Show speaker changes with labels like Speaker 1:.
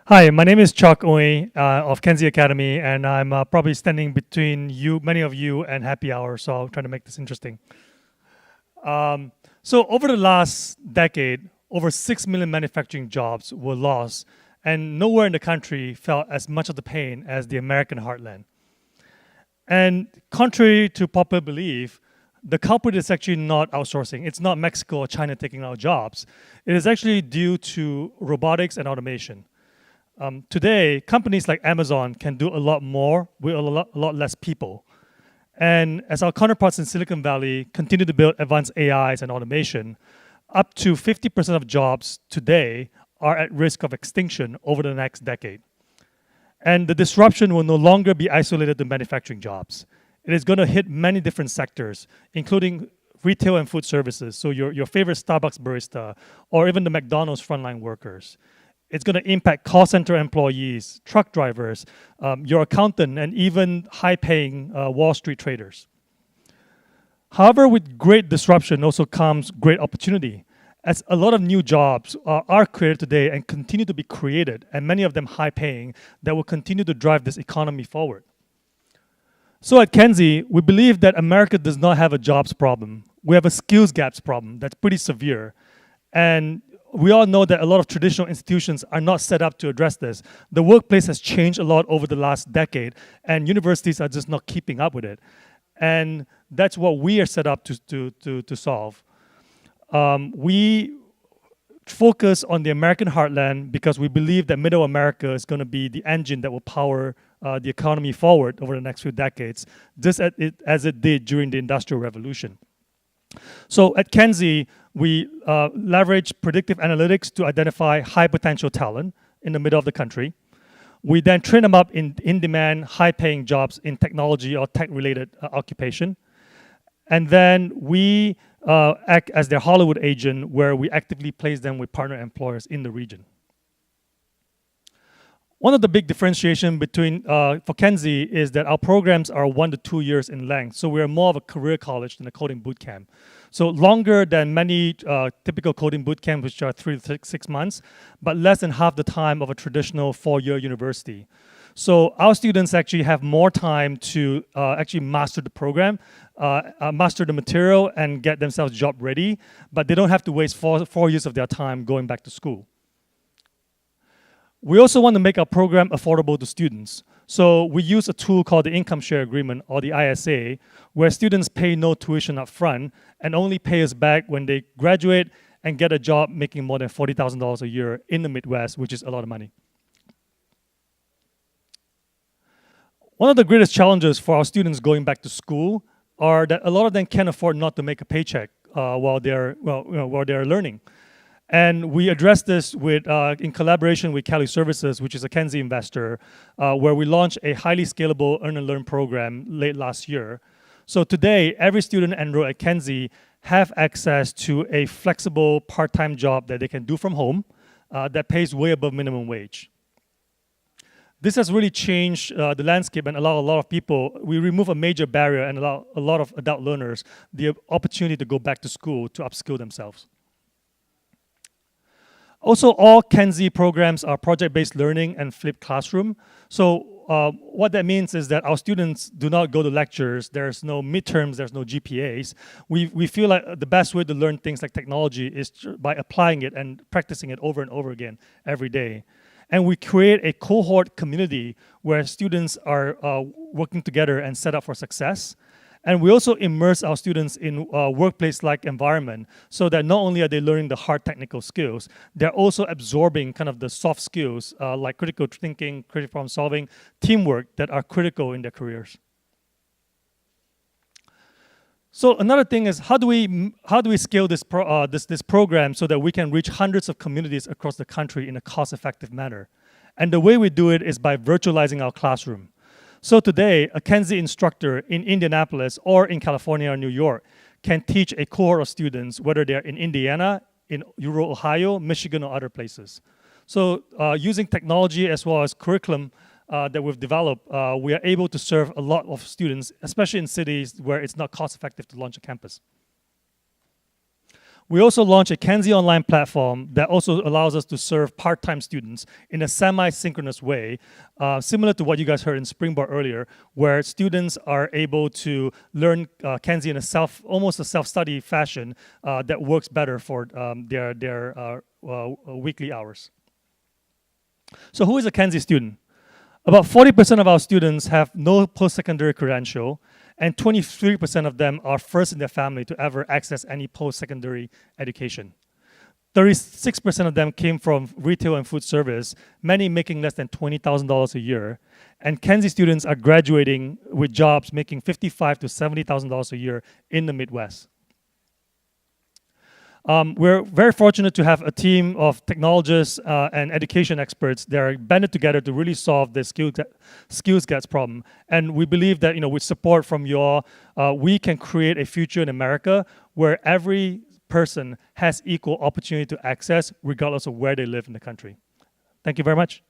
Speaker 1: Hi, my name is Chuck Ooi of Kenzie Academy, and I'm probably standing between you, many of you, and happy hour. So I'll try to make this interesting. So over the last decade, over 6 million manufacturing jobs were lost, and nowhere in the country felt as much of the pain as the American heartland. And contrary to popular belief, the culprit is actually not outsourcing. It's not Mexico or China taking our jobs. It is actually due to robotics and automation. Today, companies like Amazon can do a lot more with a lot less people. And as our counterparts in Silicon Valley continue to build advanced AIs and automation, up to 50% of jobs today are at risk of extinction over the next decade. And the disruption will no longer be isolated to manufacturing jobs. It is going to hit many different sectors, including retail and food services, so your favorite Starbucks barista, or even the McDonald's frontline workers. It's going to impact call center employees, truck drivers, your accountant, and even high-paying Wall Street traders. However, with great disruption also comes great opportunity, as a lot of new jobs are created today and continue to be created, and many of them high-paying, that will continue to drive this economy forward. So at Kenzie, we believe that America does not have a jobs problem. We have a skills gaps problem that's pretty severe. And we all know that a lot of traditional institutions are not set up to address this. The workplace has changed a lot over the last decade, and universities are just not keeping up with it. And that's what we are set up to solve. We focus on the American heartland because we believe that Middle America is going to be the engine that will power the economy forward over the next few decades, just as it did during the Industrial Revolution. So at Kenzie, we leverage predictive analytics to identify high potential talent in the middle of the country. We then train them up in in-demand, high-paying jobs in technology or tech-related occupation. And then we act as their Hollywood agent, where we actively place them with partner employers in the region. One of the big differentiation between for Kenzie is that our programs are 1 to 2 years in length, so we're more of a career college than a coding boot camp. So longer than many typical coding boot camps, which are 3 to 6 months, but less than half the time of a traditional 4-year university. So our students actually have more time to actually master the program, master the material, and get themselves job ready, but they don't have to waste 4 years of their time going back to school. We also want to make our program affordable to students. So we use a tool called the Income Share Agreement, or the ISA, where students pay no tuition up front and only pay us back when they graduate and get a job making more than $40,000 a year in the Midwest, which is a lot of money. One of the greatest challenges for our students going back to school are that a lot of them can't afford not to make a paycheck while they're learning. And we address this with, in collaboration with Cali Services, which is a Kenzie investor, where we launched a highly scalable Earn and Learn program late last year. So today, every student enrolled at Kenzie have access to a flexible part-time job that they can do from home that pays way above minimum wage. This has really changed the landscape and allowed a lot of people, we remove a major barrier and allow a lot of adult learners the opportunity to go back to school to upskill themselves. Also, all Kenzie programs are project-based learning and flipped classroom. So what that means is that our students do not go to lectures, there's no midterms, there's no GPAs. We feel like the best way to learn things like technology is by applying it and practicing it over and over again every day. And we create a cohort community where students are working together and set up for success. And we also immerse our students in a workplace-like environment so that not only are they learning the hard technical skills, they're also absorbing kind of the soft skills like critical thinking, critical problem solving, teamwork that are critical in their careers. So another thing is how do we scale this program so that we can reach hundreds of communities across the country in a cost-effective manner? And the way we do it is by virtualizing our classroom. So today, a Kenzie instructor in Indianapolis or in California or New York can teach a cohort of students, whether they're in Indiana, in rural Ohio, Michigan, or other places. So using technology as well as curriculum that we've developed, we are able to serve a lot of students, especially in cities where it's not cost effective to launch a campus. We also launched a Kenzie online platform that also allows us to serve part-time students in a semi-synchronous way, similar to what you guys heard in Springboard earlier, where students are able to learn Kenzie in almost a self-study fashion that works better for their weekly hours. So who is a Kenzie student? About 40% of our students have no post-secondary credential, and 23% of them are first in their family to ever access any post-secondary education. 36% of them came from retail and food service, many making less than $20,000 a year. And Kenzie students are graduating with jobs making $55,000 to $70,000 a year in the Midwest. We're very fortunate to have a team of technologists and education experts that are banded together to really solve the skills gaps problem. And we believe that with support from you all, we can create a future in America where every person has equal opportunity to access regardless of where they live in the country. Thank you very much.